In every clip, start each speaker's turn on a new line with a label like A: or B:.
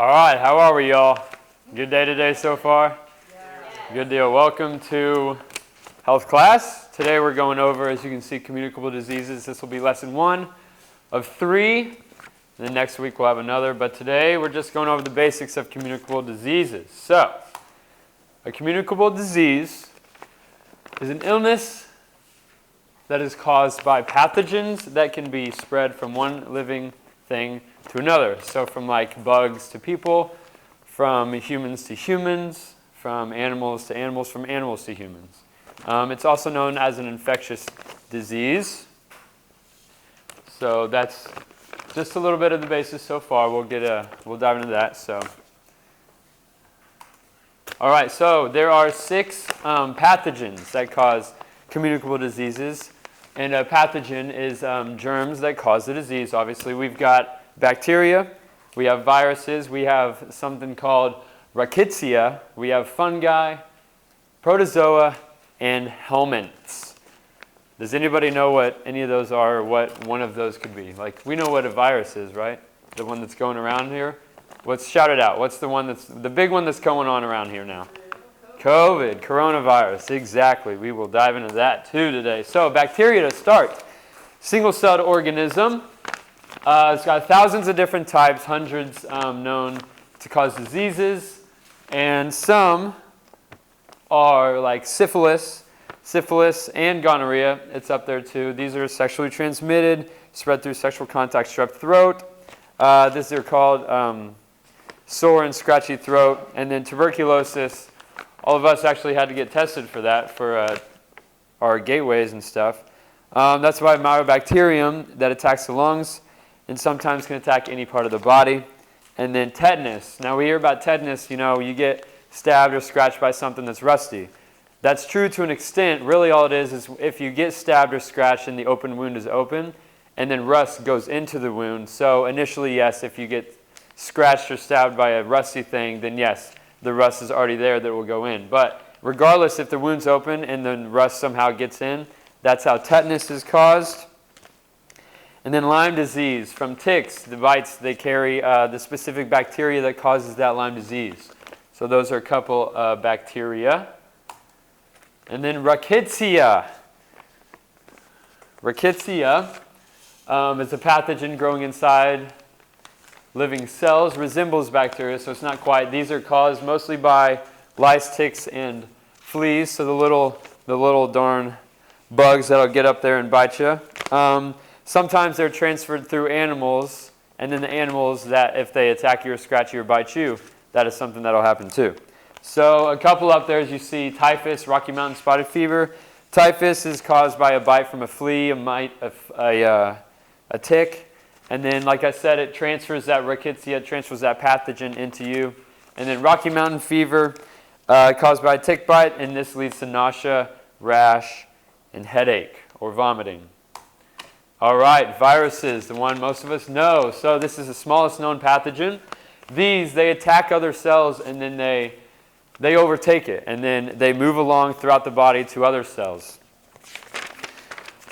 A: All right, how are we, y'all? Good day today so far? Yeah. Good deal. Welcome to health class. Today we're going over, as you can see, communicable diseases. This will be lesson 1 of 3. And then next week we'll have another. But today we're just going over the basics of communicable diseases. So, a communicable disease is an illness that is caused by pathogens that can be spread from one living thing to another. So from like bugs to people, from humans to humans, from animals to animals, from animals to humans. It's also known as an infectious disease. So that's just a little bit of the basis so far. We'll dive into that. So, all right. So there are 6 pathogens that cause communicable diseases, and a pathogen is germs that cause the disease. Obviously, we've got bacteria, we have viruses, we have something called rickettsia, we have fungi, protozoa, and helminths. Does anybody know what any of those are, or what one of those could be? Like, we know what a virus is, right? The one that's going around here. Let's shout it out. What's the one that's the big one that's going on around here now? COVID, coronavirus, exactly. We will dive into that too today. So, bacteria to start. Single-celled organism. It's got thousands of different types, hundreds known to cause diseases, and some are like syphilis and gonorrhea. It's up there too. These are sexually transmitted, spread through sexual contact, strep throat. These are called sore and scratchy throat, and then tuberculosis. All of us actually had to get tested for that for our gateways and stuff. That's why mycobacterium that attacks the lungs and sometimes can attack any part of the body. And then tetanus. Now we hear about tetanus, you get stabbed or scratched by something that's rusty. That's true to an extent. Really all it is if you get stabbed or scratched and the open wound is open, and then rust goes into the wound. So initially, yes, if you get scratched or stabbed by a rusty thing, then yes, the rust is already there that will go in. But regardless, if the wound's open and then rust somehow gets in, that's how tetanus is caused. And then Lyme disease, from ticks, the bites, they carry the specific bacteria that causes that Lyme disease. So those are a couple bacteria. And then rickettsia. Rickettsia is a pathogen growing inside living cells, resembles bacteria, so it's not quite. These are caused mostly by lice, ticks, and fleas, so the little darn bugs that'll get up there and bite you. Sometimes they're transferred through animals, and then the animals that, if they attack you or scratch you or bite you, that is something that'll happen too. So a couple up there, as you see, typhus, Rocky Mountain spotted fever. Typhus is caused by a bite from a flea, a mite, a tick. And then, like I said, it transfers that rickettsia, transfers that pathogen into you. And then Rocky Mountain fever, caused by a tick bite, and this leads to nausea, rash, and headache or vomiting. All right, viruses, the one most of us know. So this is the smallest known pathogen. These, they attack other cells and then they overtake it. And then they move along throughout the body to other cells.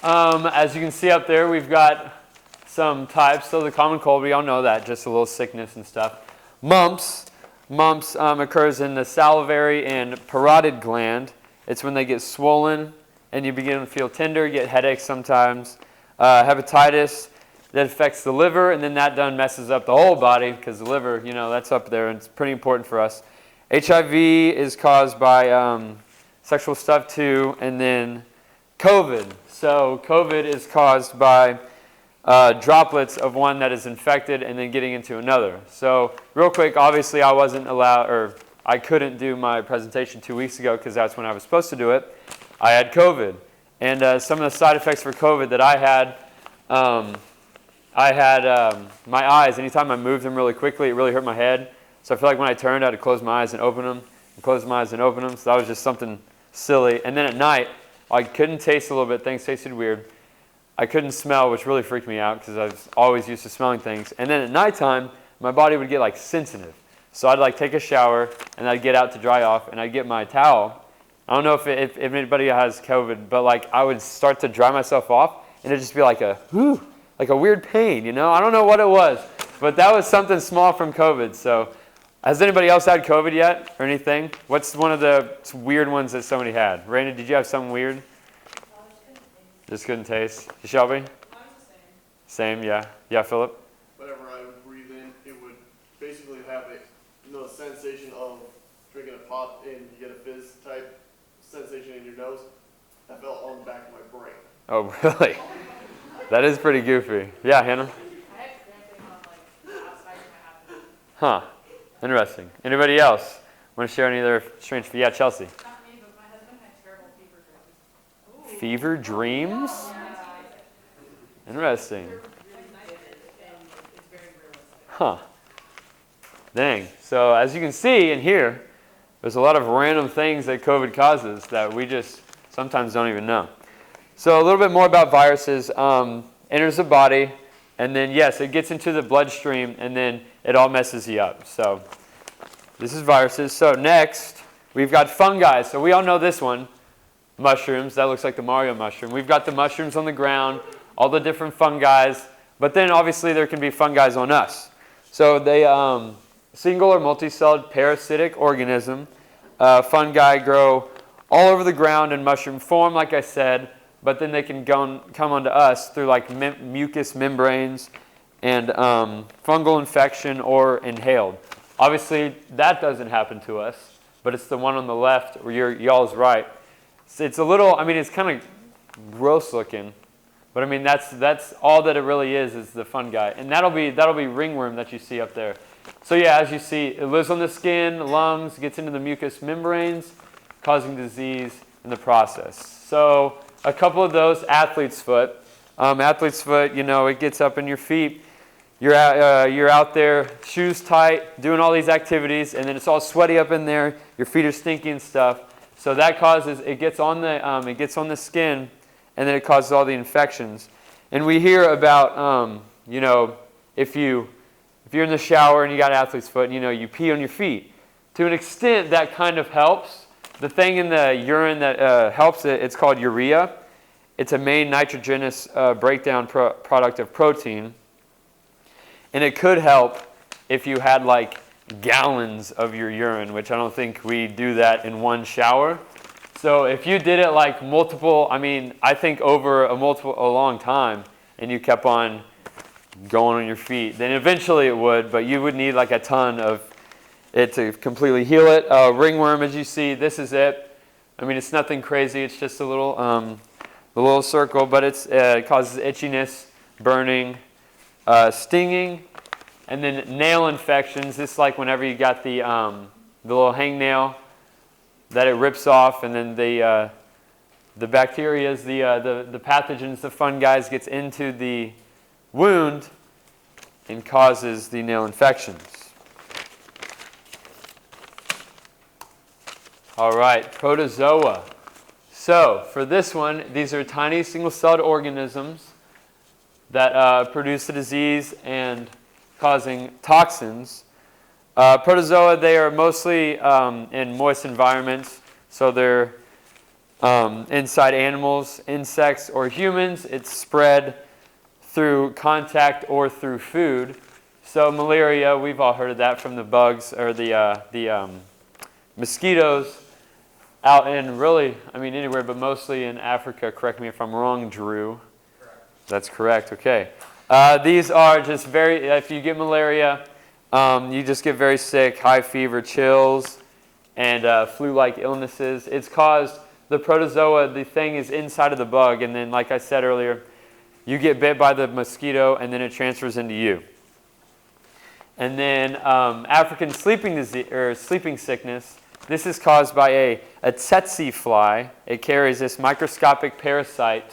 A: As you can see up there, we've got some types. So the common cold, we all know that, just a little sickness and stuff. Mumps occurs in the salivary and parotid gland. It's when they get swollen and you begin to feel tender, you get headaches sometimes. Hepatitis that affects the liver, and then that done messes up the whole body because the liver, that's up there and it's pretty important for us. HIV is caused by sexual stuff too, and then COVID. So COVID is caused by droplets of one that is infected and then getting into another. So real quick, obviously I wasn't allowed, or I couldn't do my presentation 2 weeks ago because that's when I was supposed to do it. I had COVID. And some of the side effects for COVID that I had my eyes. Anytime I moved them really quickly, it really hurt my head. So I feel like when I turned, I had to close my eyes and open them, and close my eyes and open them. So that was just something silly. And then at night, I couldn't taste a little bit. Things tasted weird. I couldn't smell, which really freaked me out because I was always used to smelling things. And then at nighttime, my body would get like sensitive. So I'd like take a shower, and I'd get out to dry off, and I'd get my towel. I don't know if anybody has COVID, but like I would start to dry myself off, and it'd just be like a weird pain, I don't know what it was. But that was something small from COVID. So has anybody else had COVID yet or anything? What's one of the weird ones that somebody had? Raina, did you have something weird? Just couldn't taste. Shelby? Same, yeah. Yeah, Philip?
B: Whenever I would breathe in, it would basically have the sensation of drinking a pop and you get a fizz type sensation in your nose. That felt on the back of my brain.
A: Oh, really? That is pretty goofy. Yeah, Hannah?
C: I had cramping on like outside of my abdomen.
A: Huh. Interesting. Anybody else want to share any other strange? Yeah, Chelsea.
C: Not me, but my husband had terrible fever dreams. Ooh.
A: Fever dreams? Interesting. Huh. Dang. So as you can see in here, there's a lot of random things that COVID causes that we just sometimes don't even know. So a little bit more about viruses. Enters the body, and then yes, it gets into the bloodstream, and then it all messes you up. So this is viruses. So next, we've got fungi. So we all know this one, mushrooms. That looks like the Mario mushroom. We've got the mushrooms on the ground, all the different fungi, but then obviously there can be fungi on us. So they single or multi-celled parasitic organism. Fungi grow all over the ground in mushroom form, like I said, but then they can come onto us through like mucous membranes and fungal infection or inhaled. Obviously, that doesn't happen to us, but it's the one on the left where y'all's right. It's a little, I mean, it's kind of gross looking, but I mean, that's all that it really is the fungi. And that'll be ringworm that you see up there. So yeah, as you see, it lives on the skin, lungs, gets into the mucous membranes, causing disease in the process. So a couple of those, athlete's foot. Athlete's foot, you know, it gets up in your feet. You're out there, shoes tight, doing all these activities, and then it's all sweaty up in there. Your feet are stinky and stuff. So that causes, it gets on the skin, and then it causes all the infections. And we hear about, you know, if you're in the shower and you got athlete's foot, and, you know, you pee on your feet. To an extent, that kind of helps. The thing in the urine that helps it, it's called urea. It's a main nitrogenous breakdown product of protein. And it could help if you had like gallons of your urine, which I don't think we do that in one shower. So if you did it like multiple, I mean, I think over a long time, and you kept on going on your feet, then eventually it would, but you would need like a ton of it to completely heal it. Ringworm, as you see, this is it. I mean, it's nothing crazy. It's just a little circle, but it causes itchiness, burning, stinging, and then nail infections. This is like whenever you got the little hangnail that it rips off, and then the bacteria, the pathogens, the fungi gets into the wound and causes the nail infections. All right, protozoa. So for this one, these are tiny single-celled organisms that produce the disease and causing toxins. Protozoa, they are mostly in moist environments, so they're inside animals, insects, or humans. It's spread through contact or through food. So malaria, we've all heard of that from the bugs or the mosquitoes out in really, I mean anywhere, but mostly in Africa. Correct me if I'm wrong, Drew. Correct. That's correct, okay. These are just if you get malaria, you just get very sick, high fever, chills, and flu-like illnesses. It's caused, the protozoa, the thing is inside of the bug, and then like I said earlier, you get bit by the mosquito, and then it transfers into you. And then African sleeping disease, or sleeping sickness, this is caused by a tsetse fly. It carries this microscopic parasite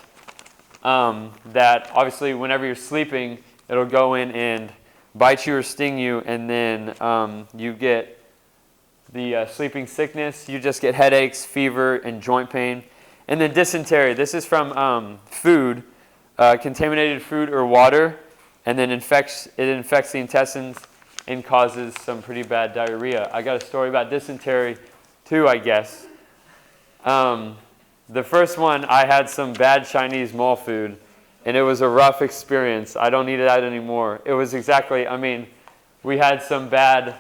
A: that obviously whenever you're sleeping, it'll go in and bite you or sting you, and then you get the sleeping sickness. You just get headaches, fever, and joint pain. And then dysentery. This is from food, contaminated food or water, and then it infects the intestines and causes some pretty bad diarrhea. I got a story about dysentery too, I guess. The first one, I had some bad Chinese mall food, and it was a rough experience. I don't need that anymore. It was exactly, I mean, we had some bad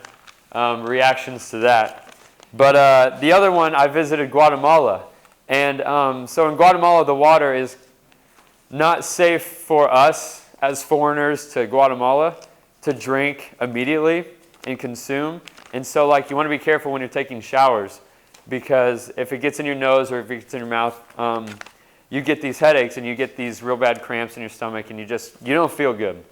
A: reactions to that. But the other one, I visited Guatemala. And so in Guatemala, the water is not safe for us as foreigners to Guatemala to drink immediately and consume. And so like you want to be careful when you're taking showers, because if it gets in your nose or if it gets in your mouth, you get these headaches and you get these real bad cramps in your stomach and you don't feel good.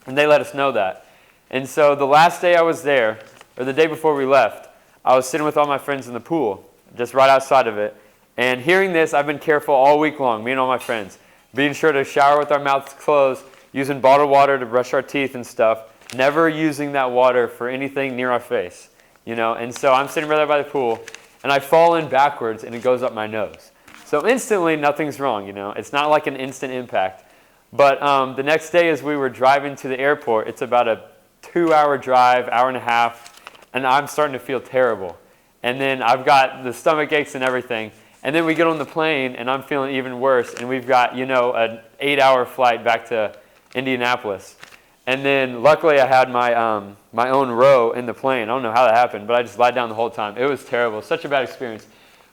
A: And they let us know that. And so the last day I was there, or the day before we left, I was sitting with all my friends in the pool, just right outside of it. And hearing this, I've been careful all week long, me and all my friends, being sure to shower with our mouths closed, using bottled water to brush our teeth and stuff, never using that water for anything near our face, you know. And so I'm sitting right there by the pool, and I fall in backwards, and it goes up my nose. So instantly, nothing's wrong, you know. It's not like an instant impact. But the next day, as we were driving to the airport, it's about a 2-hour drive, hour and a half, and I'm starting to feel terrible. And then I've got the stomach aches and everything. And then we get on the plane, and I'm feeling even worse. And we've got, you know, an 8-hour flight back to Indianapolis. And then luckily I had my, my own row in the plane. I don't know how that happened, but I just lied down the whole time. It was terrible. Such a bad experience.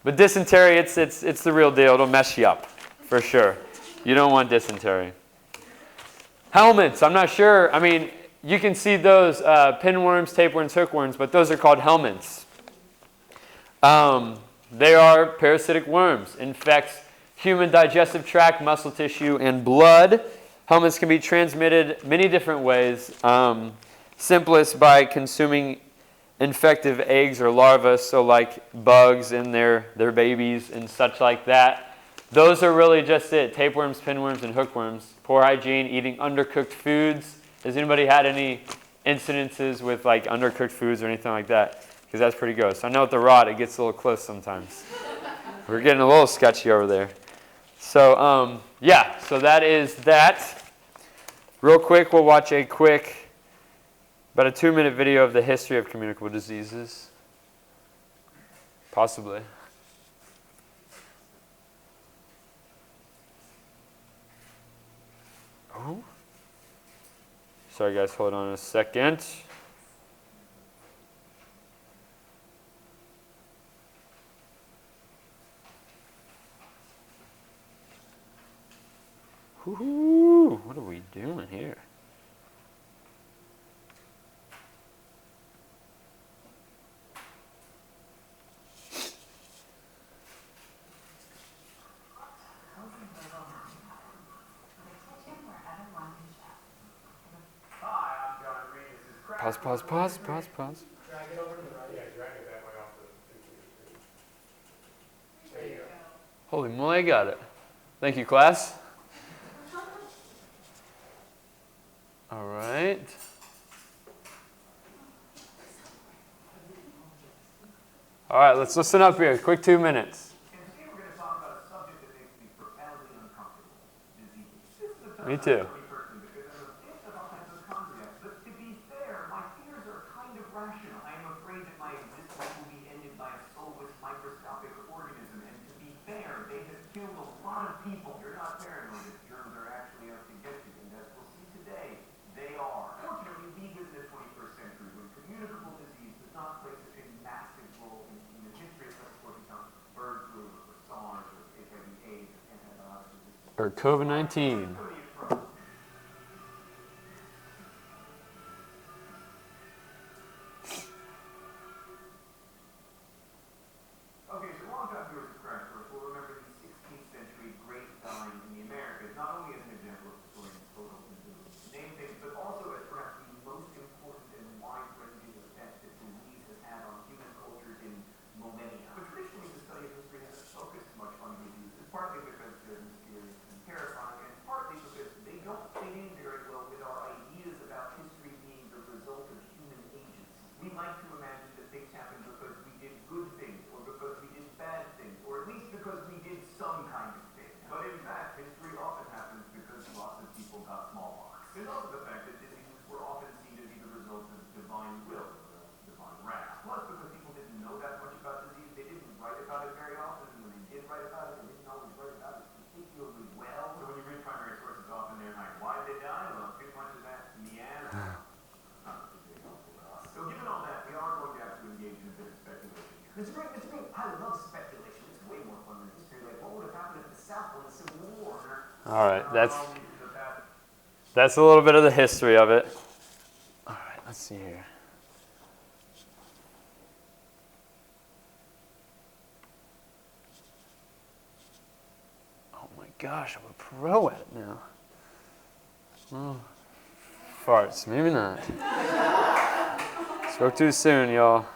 A: But dysentery, it's the real deal. It'll mess you up, for sure. You don't want dysentery. Helmets, I'm not sure. I mean, you can see those pinworms, tapeworms, hookworms, but those are called helminths. They are parasitic worms. Infects human digestive tract, muscle tissue, and blood. Helminths can be transmitted many different ways. Simplest by consuming infective eggs or larvae, so like bugs and their babies and such like that. Those are really just it. Tapeworms, pinworms, and hookworms. Poor hygiene, eating undercooked foods. Has anybody had any incidences with like undercooked foods or anything like that? Because that's pretty gross. I know with the rot, it gets a little close sometimes. We're getting a little sketchy over there. So yeah, so that is that. Real quick, we'll watch a quick, about a 2-minute video of the history of communicable diseases. Possibly. Oh. Sorry guys, hold on a second. Woo-hoo, what are we doing here? Pause.
D: Drag it over to the right. Yeah, drag it that way off the. There you go.
A: Holy moly, I got it. Thank you, class. All right. All right, let's listen up here. Quick 2 minutes.
E: And today we're going to talk about a subject that makes me profoundly uncomfortable: disease. This is a tough
A: Me too.
E: person because I'm a bit of a hypochondriac. But to be fair, my fears are kind of rational. I am afraid that my existence will be ended by a soulless microscopic organism. And to be fair, they have killed a lot of people. You're not paranoid if germs are actually out to get you. And as we'll see today, they are. Fortunately, we live in the 21st century when communicable disease does not play such a massive role in human history, except for become bird flu or SARS or HIV/AIDS or antibiotic resistance.
A: Or COVID-19.
E: Okay, so long-time viewers of Crash Course will remember the 16th century Great Dying in the Americas, not only as an example of historians' total inability to name things, but also as perhaps the most important and wide-ranging effect that disease has had on human cultures in millennia. But traditionally, the study of history hasn't focused much on diseases, partly because they're mysterious and terrifying, and partly because they don't fit in very well with our ideas about history being the result of human agency. We like to imagine that things happen because we did good things, or because we did bad things, or at least because we did some kind of thing. But in fact, history often happens because lots of people got smallpox. There's also the fact that diseases were often seen to be the result of divine will, or divine wrath. Plus, because people didn't know that much about disease, they didn't write about it very often, and when they did write about it, they didn't always write about it particularly well. So when you read primary sources, It's a great, I love speculation. It's way more fun than history. Like, what would have happened if the South won the Civil War?
A: All right, that's a little bit of the history of it. All right, let's see here. Oh my gosh, I'm a pro at it now. Oh, farts, maybe not. Spoke too soon, y'all.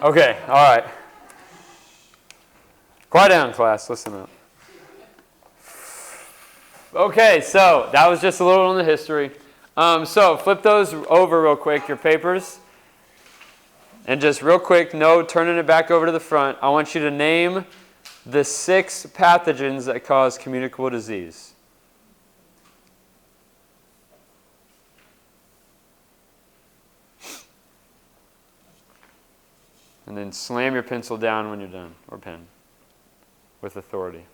A: Okay, all right. Quiet down, class. Listen up. Okay, so that was just a little on the history. So flip those over real quick, your papers. And just real quick, no turning it back over to the front. I want you to name the 6 pathogens that cause communicable disease. And then slam your pencil down when you're done, or pen, with authority.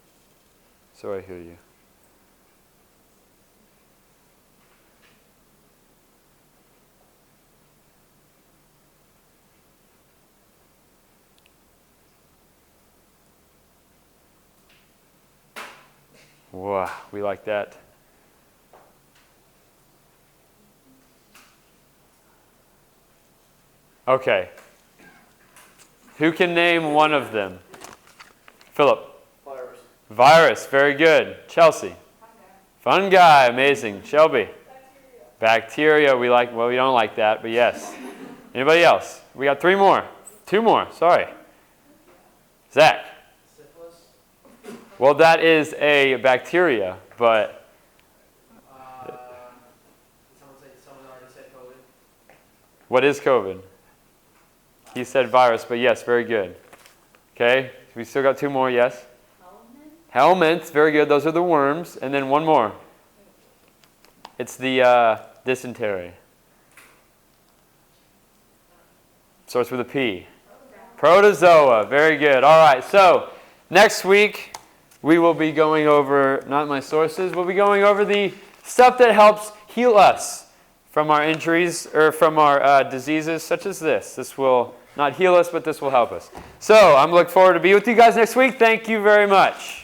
A: So I hear you. Wow, we like that. Okay. Who can name one of them? Philip.
B: Virus.
A: Virus, very good. Chelsea. Fun guy, amazing. Shelby. Bacteria, we like, well, we don't like that, but yes. Anybody else? We got 3 more. 2 more, sorry. Zach.
D: Syphilis.
A: Well, that is a bacteria, but
D: Someone already said COVID.
A: what is COVID? He said virus, but yes, very good. Okay, we still got 2 more, yes? Helminths, very good. Those are the worms. And then 1 more. It's the dysentery. Starts with a P. Protozoa, very good. All right, so next week we will be going over, not my sources, we'll be going over the stuff that helps heal us from our injuries or from our diseases such as this. This will not heal us, but this will help us. So I'm looking forward to be with you guys next week. Thank you very much.